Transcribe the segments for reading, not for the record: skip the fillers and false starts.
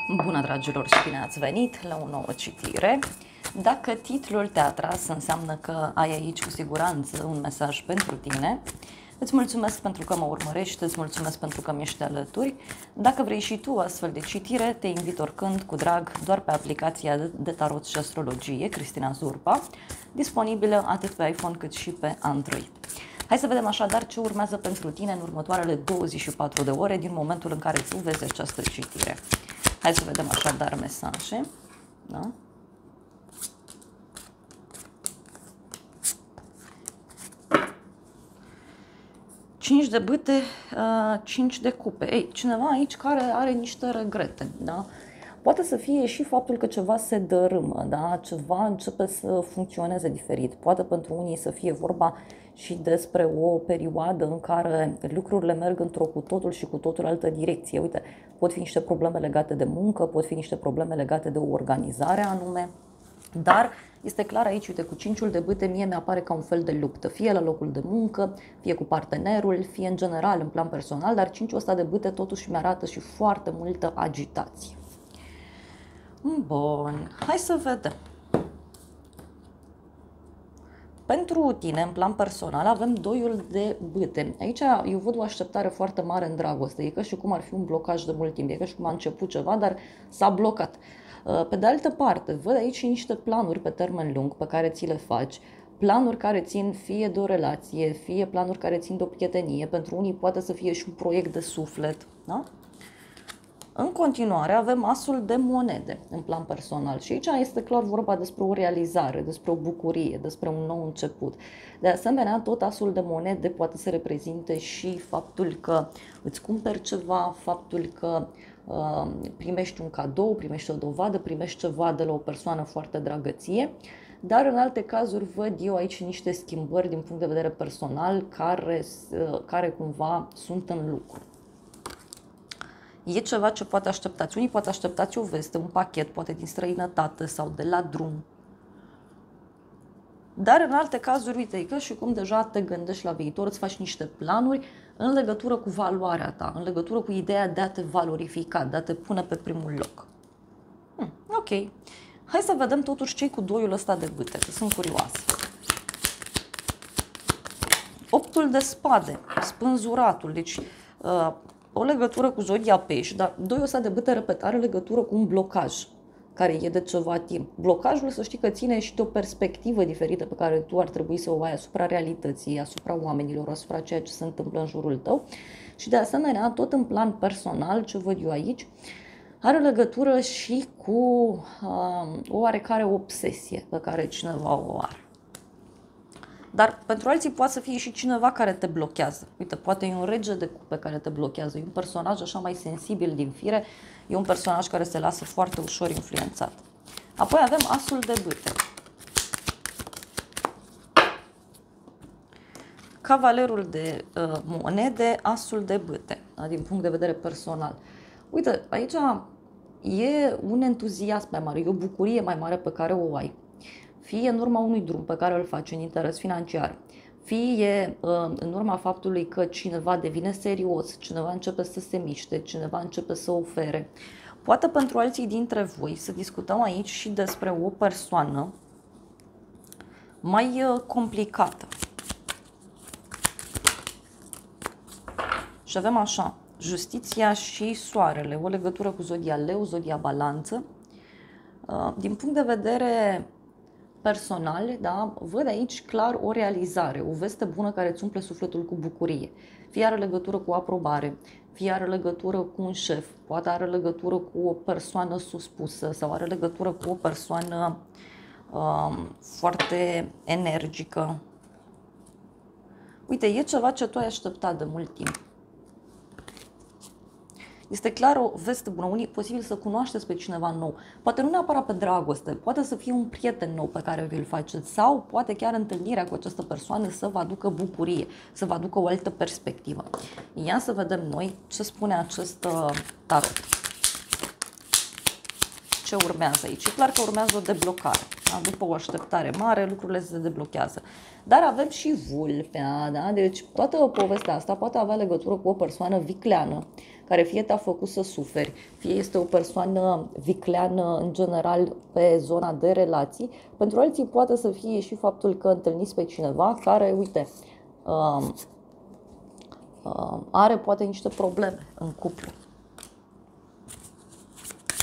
Bună, dragilor, și bine ați venit la o nouă citire. Dacă titlul te-a atras, înseamnă că ai aici cu siguranță un mesaj pentru tine. Îți mulțumesc pentru că mă urmărești, îți mulțumesc pentru că mi-ești alături. Dacă vrei și tu astfel de citire, te invit oricând, cu drag, doar pe aplicația de tarot și astrologie, Cristina Zurba, disponibilă atât pe iPhone cât și pe Android. Hai să vedem așadar ce urmează pentru tine în următoarele 24 de ore din momentul în care tu vezi această citire. Hai să vedem așadar mesaje. Da? Cinci de bâte, 5 de cupe. Ei, cineva aici care are niște regrete, da? Poate să fie și faptul că ceva se dărâmă, da? Ceva începe să funcționeze diferit. Poate pentru unii să fie vorba și despre o perioadă în care lucrurile merg într-o cu totul și cu totul altă direcție. Uite, pot fi niște probleme legate de muncă, pot fi niște probleme legate de o organizare anume, dar este clar aici, uite, cu cinciul de bâte mie mi-apare ca un fel de luptă, fie la locul de muncă, fie cu partenerul, fie în general, în plan personal, dar cinciul ăsta de bâte totuși mi-arată și foarte multă agitație. Bun, hai să vedem. Pentru tine, în plan personal, avem doiul de bâte. Aici eu văd o așteptare foarte mare în dragoste. E ca și cum ar fi un blocaj de mult timp. E ca și cum a început ceva, dar s-a blocat. Pe de altă parte, văd aici niște planuri pe termen lung pe care ți le faci. Planuri care țin fie de o relație, fie planuri care țin de o prietenie. Pentru unii poate să fie și un proiect de suflet. Da? În continuare avem asul de monede în plan personal și aici este clar vorba despre o realizare, despre o bucurie, despre un nou început. De asemenea, tot asul de monede poate să reprezinte și faptul că îți cumperi ceva, faptul că primești un cadou, primești o dovadă, primești ceva de la o persoană foarte dragăție, dar în alte cazuri văd eu aici niște schimbări din punct de vedere personal care cumva sunt în lucru. E ceva ce poate așteptați. Unii poate așteptați o veste, un pachet, poate din străinătate sau de la drum. Dar în alte cazuri, uite, e că și cum deja te gândești la viitor, îți faci niște planuri în legătură cu valoarea ta, în legătură cu ideea de a te valorifica, de a te pune pe primul loc. Ok. Hai să vedem totuși ce-i cu doiul ăsta de bâte, că sunt curioasă. Optul de spade, spânzuratul, deci o legătură cu zodia pești, dar doiul ăsta de bâte, repet, are legătură cu un blocaj care e de ceva timp. Blocajul, să știi că ține și de o perspectivă diferită pe care tu ar trebui să o ai asupra realității, asupra oamenilor, asupra ceea ce se întâmplă în jurul tău. Și de asemenea, tot în plan personal, ce văd eu aici, are legătură și cu o oarecare obsesie pe care cineva o are. Dar pentru alții poate să fie și cineva care te blochează. Uite, poate e un rege de cupe care te blochează, e un personaj așa mai sensibil din fire, e un personaj care se lasă foarte ușor influențat. Apoi avem asul de bâte. Cavalerul de monede, asul de bâte, da, din punct de vedere personal. Uite, aici e un entuziasm mai mare, e o bucurie mai mare pe care o ai. Fie în urma unui drum pe care îl faci în interes financiar, fie în urma faptului că cineva devine serios, cineva începe să se miște, cineva începe să ofere. Poate pentru alții dintre voi să discutăm aici și despre o persoană mai complicată. Și avem așa, justiția și soarele, o legătură cu zodia leu, zodia balanță. Din punct de vedere personal, da, văd aici clar o realizare, o veste bună care îți umple sufletul cu bucurie. Fie are legătură cu aprobare, fie are legătură cu un șef, poate are legătură cu o persoană suspusă sau are legătură cu o persoană foarte energică. Uite, e ceva ce tu ai așteptat de mult timp. Este clar o veste bună. Unii posibil să cunoașteți pe cineva nou. Poate nu neapărat pe dragoste, poate să fie un prieten nou pe care vi-l faceți sau poate chiar întâlnirea cu această persoană să vă aducă bucurie, să vă aducă o altă perspectivă. Ia să vedem noi ce spune acest tarot. Ce urmează aici? E clar că urmează o deblocare. Da? După o așteptare mare, lucrurile se deblochează. Dar avem și vulpea, da? Deci toată povestea asta poate avea legătură cu o persoană vicleană care fie te-a făcut să suferi, fie este o persoană vicleană în general pe zona de relații. Pentru alții poate să fie și faptul că întâlniți pe cineva care, uite, are poate niște probleme în cuplu.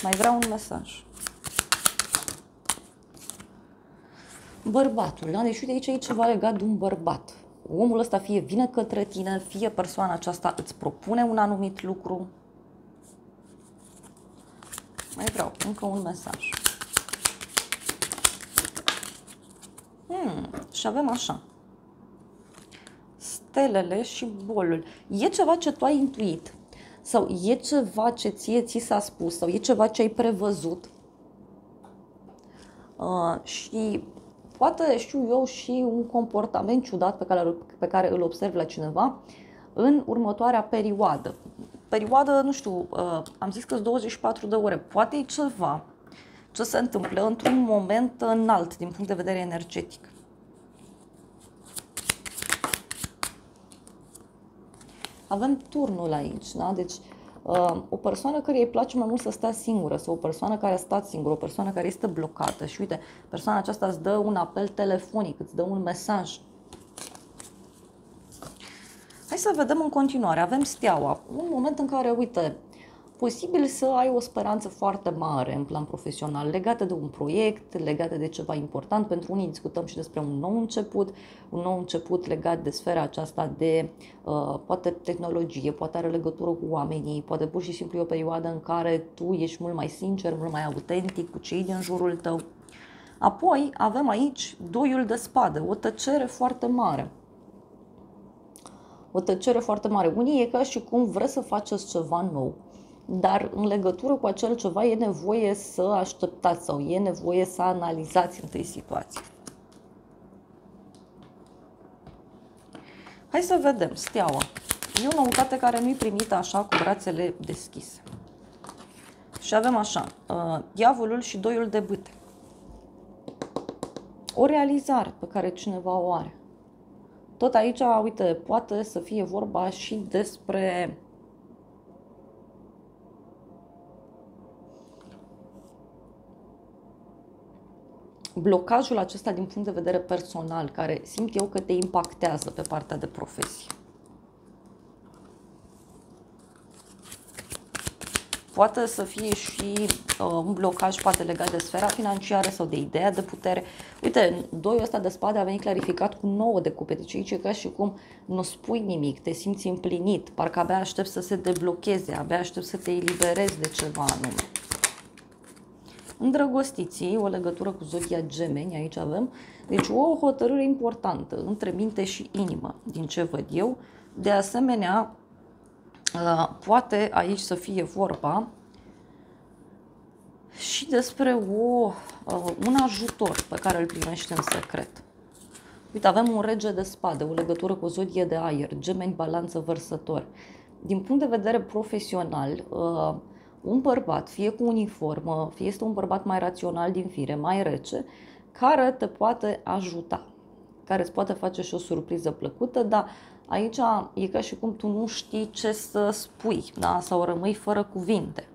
Mai vreau un mesaj. Bărbatul, da? Deci uite aici e ceva legat de un bărbat. Omul ăsta fie vine către tine, fie persoana aceasta îți propune un anumit lucru. Mai vreau încă un mesaj. Și avem așa. Stelele și bolul. E ceva ce tu ai intuit sau e ceva ce ți s-a spus sau e ceva ce ai prevăzut și poate, știu eu, și un comportament ciudat pe care îl observi la cineva în următoarea perioadă. Perioadă, nu știu, am zis că 24 de ore. Poate e ceva ce se întâmplă într-un moment înalt din punct de vedere energetic. Avem turnul aici, da? Deci o persoană care îi place mai mult să stea singură sau o persoană care a stat singură, o persoană care este blocată și uite, persoana aceasta îți dă un apel telefonic, îți dă un mesaj. Hai să vedem în continuare. Avem steaua, un moment în care, uite, posibil să ai o speranță foarte mare în plan profesional, legată de un proiect, legată de ceva important. Pentru unii discutăm și despre un nou început legat de sfera aceasta de poate tehnologie, poate are legătură cu oamenii, poate pur și simplu e o perioadă în care tu ești mult mai sincer, mult mai autentic cu cei din jurul tău. Apoi avem aici doiul de spade, o tăcere foarte mare. O tăcere foarte mare. Unii e ca și cum vreți să faceți ceva nou, dar în legătură cu acel ceva e nevoie să așteptați sau e nevoie să analizați întâi situația. Hai să vedem, steaua. E o noutate care nu-i primită așa cu brațele deschise. Și avem așa, diavolul și doiul de bâte. O realizare pe care cineva o are. Tot aici, uite, poate să fie vorba și despre blocajul acesta din punct de vedere personal, care simt eu că te impactează pe partea de profesie. Poate să fie și un blocaj poate legat de sfera financiară sau de ideea de putere. Uite, doiul ăsta de spade a venit clarificat cu 9 de cupe, deci aici e ca și cum nu spui nimic, te simți împlinit, parcă abia aștept să se deblocheze, abia aștept să te eliberezi de ceva anume. Îndrăgostiții, o legătură cu zodia Gemeni, aici avem, deci o hotărâre importantă între minte și inimă, din ce văd eu. De asemenea, poate aici să fie vorba și despre un ajutor pe care îl primești în secret. Uite, avem un rege de spade, o legătură cu o zodie de aer, Gemeni, balanță, vărsător. Din punct de vedere profesional, un bărbat, fie cu uniformă, fie este un bărbat mai rațional din fire, mai rece, care te poate ajuta, care îți poate face și o surpriză plăcută, dar aici e ca și cum tu nu știi ce să spui, da? Sau rămâi fără cuvinte.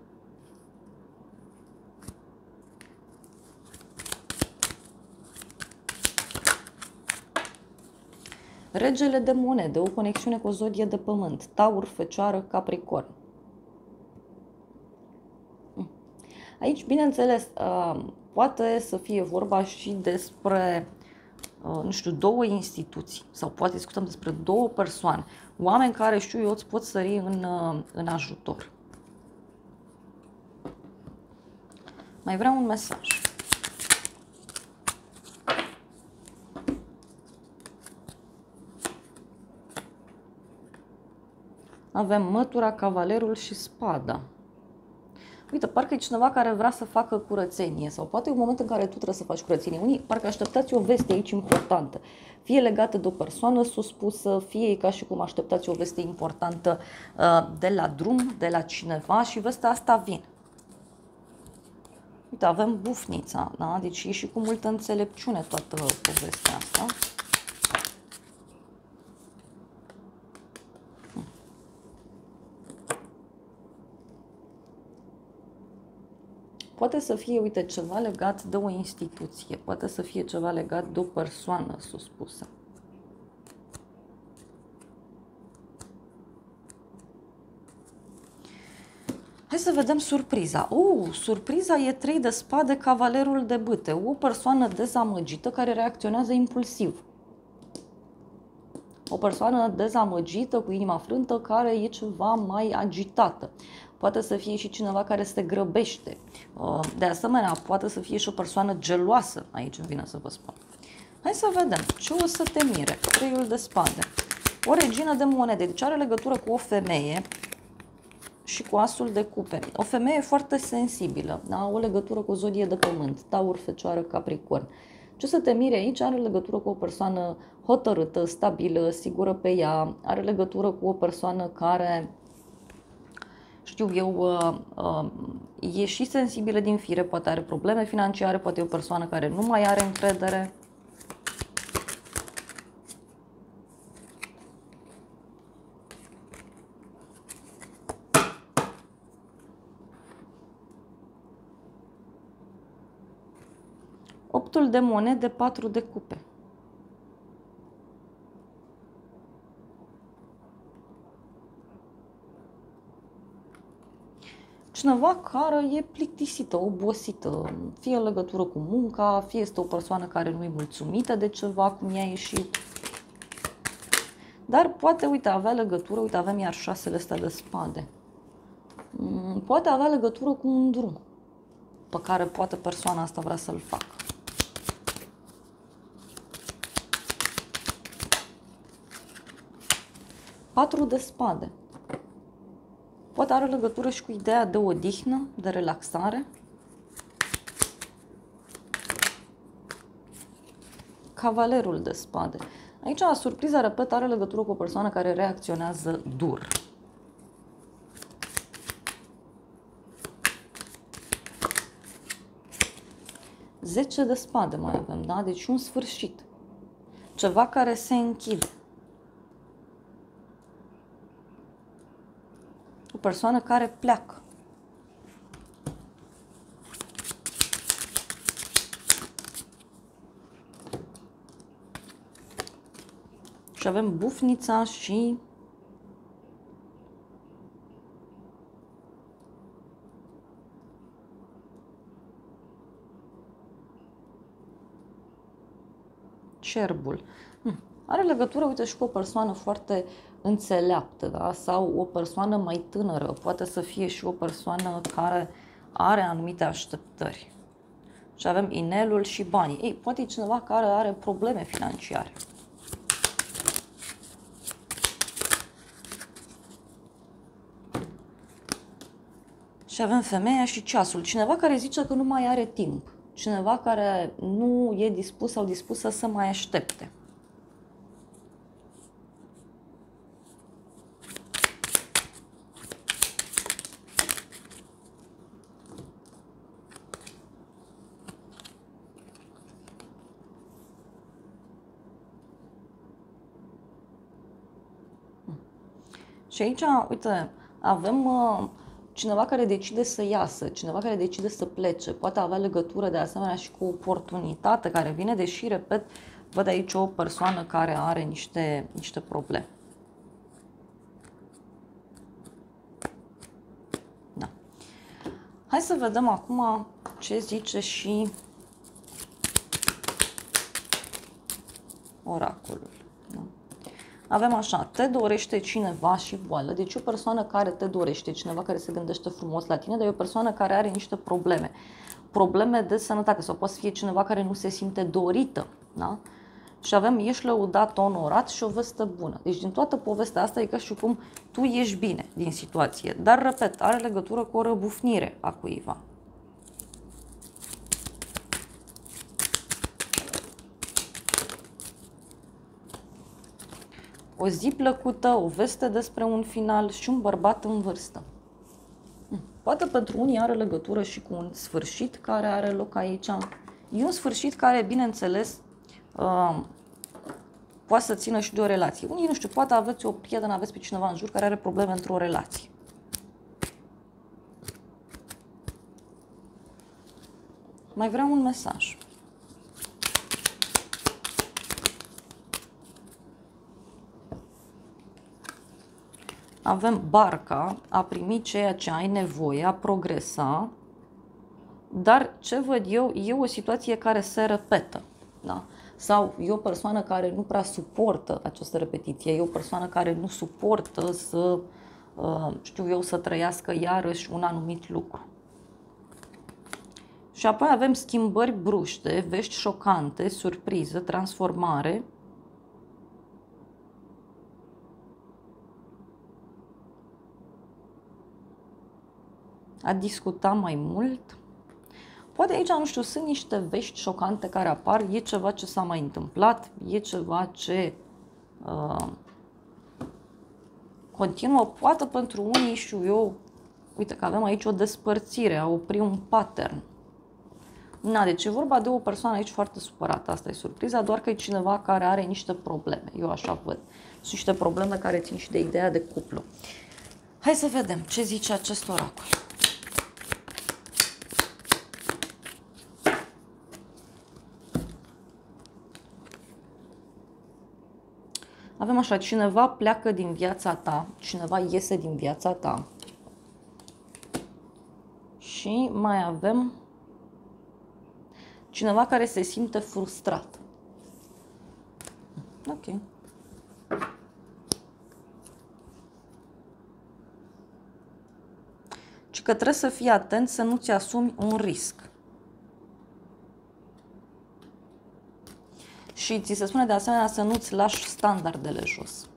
Regele de monede, o conexiune cu o zodie de pământ, Taur, Fecioară, Capricorn. Aici, bineînțeles, poate să fie vorba și despre, nu știu, două instituții sau poate discutăm despre două persoane, oameni care, știu eu, îți pot sări în ajutor. Mai vreau un mesaj. Avem mătura, cavalerul și spada. Uite, parcă e cineva care vrea să facă curățenie sau poate e un moment în care tu trebuie să faci curățenie. Unii parcă așteptați o veste aici importantă, fie legată de o persoană suspusă, fie ca și cum așteptați o veste importantă de la drum, de la cineva și vestea asta vine. Uite, avem bufnița, da? Deci e și cu multă înțelepciune toată povestea asta. Poate să fie, uite, ceva legat de o instituție, poate să fie ceva legat de o persoană suspusă. Hai să vedem surpriza. Surpriza e 3 de spade, cavalerul de bâte. O persoană dezamăgită care reacționează impulsiv. O persoană dezamăgită, cu inima frântă, care e ceva mai agitată. Poate să fie și cineva care se grăbește. De asemenea, poate să fie și o persoană geloasă. Aici îmi vine să vă spun. Hai să vedem ce o să te mire. 3 de spade. O regină de monede. Deci are legătură cu o femeie și cu asul de cupe. O femeie foarte sensibilă, da? O legătură cu o zodie de pământ, Taur, Fecioară, Capricorn. Ce să te mire aici are legătură cu o persoană hotărâtă, stabilă, sigură pe ea, are legătură cu o persoană care, știu eu, e și sensibilă din fire, poate are probleme financiare, poate e o persoană care nu mai are încredere. Optul de monede, 4 de cupe. Cineva care e plictisită, obosită, fie în legătură cu munca, fie este o persoană care nu e mulțumită de ceva, cum i-a ieșit. Dar poate, uite, avea legătură, uite, avem iar 6 astea de spade. Poate avea legătură cu un drum pe care poate persoana asta vrea să-l facă. Patru de spade. Poate are legătură și cu ideea de odihnă, de relaxare. Cavalerul de spade. Aici, surpriza, repet, are legătură cu o persoană care reacționează dur. Zece de spade mai avem, da? Deci un sfârșit. Ceva care se închide. O persoană care pleacă. Și avem bufnița și cerbul. Are legătură, uite, și cu o persoană foarte înțeleaptă, da? Sau o persoană mai tânără. Poate să fie și o persoană care are anumite așteptări. Și avem inelul și banii. Ei, poate e cineva care are probleme financiare. Și avem femeia și ceasul. Cineva care zice că nu mai are timp. Cineva care nu e dispus sau dispusă să mai aștepte. Și aici, uite, avem cineva care decide să iasă, cineva care decide să plece. Poate avea legătură de asemenea și cu o oportunitate care vine, deși, repet, văd aici o persoană care are niște probleme. Da. Hai să vedem acum ce zice și oracolul. Da? Avem așa, te dorește cineva și boală. Deci o persoană care te dorește, cineva care se gândește frumos la tine, dar e o persoană care are niște probleme. Probleme de sănătate sau poate să fie cineva care nu se simte dorită. Da? Și avem, ești lăudat, onorat și o veste bună. Deci din toată povestea asta e ca și cum tu ești bine din situație. Dar, repet, are legătură cu o răbufnire a cuiva. O zi plăcută, o veste despre un final și un bărbat în vârstă. Poate pentru unii are legătură și cu un sfârșit care are loc aici. E un sfârșit care, bineînțeles, poate să țină și de o relație. Unii, nu știu, poate aveți o prietenă, aveți pe cineva în jur care are probleme într-o relație. Mai vreau un mesaj. Avem barca, a primi ceea ce ai nevoie, a progresa, dar ce văd eu, e o situație care se repetă. Da? Sau e o persoană care nu prea suportă această repetiție, e o persoană care nu suportă să, știu eu, să trăiască iarăși un anumit lucru. Și apoi avem schimbări bruște, vești șocante, surpriză, transformare. A discuta mai mult. Poate aici, nu știu, sunt niște vești șocante care apar, e ceva ce s-a mai întâmplat, e ceva ce continuă, poate pentru unii, știu eu, uite că avem aici o despărțire, a opri un pattern. Na, deci e vorba de o persoană aici foarte supărată, asta e surpriza, doar că e cineva care are niște probleme, eu așa văd. Sunt niște probleme care țin și de ideea de cuplu. Hai să vedem ce zice acest oracol. Avem așa, cineva pleacă din viața ta, cineva iese din viața ta. Și mai avem cineva care se simte frustrat. Ok. Și că trebuie să fii atent să nu-ți asumi un risc. Și ți se spune de asemenea să nu-ți lași standardele jos.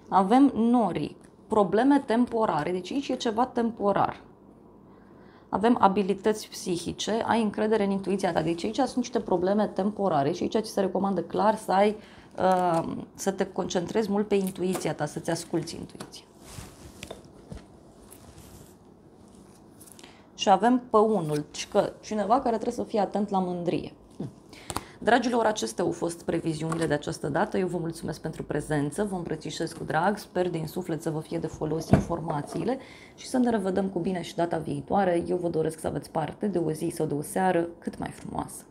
Avem norii, probleme temporare, deci aici e ceva temporar. Avem abilități psihice, ai încredere în intuiția ta, deci aici sunt niște probleme temporare și aici ți se recomandă clar să ai, să te concentrezi mult pe intuiția ta, să-ți asculți intuiția. Și avem păunul, că cineva care trebuie să fie atent la mândrie. Dragilor, acestea au fost previziunile de această dată. Eu vă mulțumesc pentru prezență, vă îmbrățișez cu drag, sper din suflet să vă fie de folos informațiile și să ne revedem cu bine și data viitoare. Eu vă doresc să aveți parte de o zi sau de o seară cât mai frumoasă.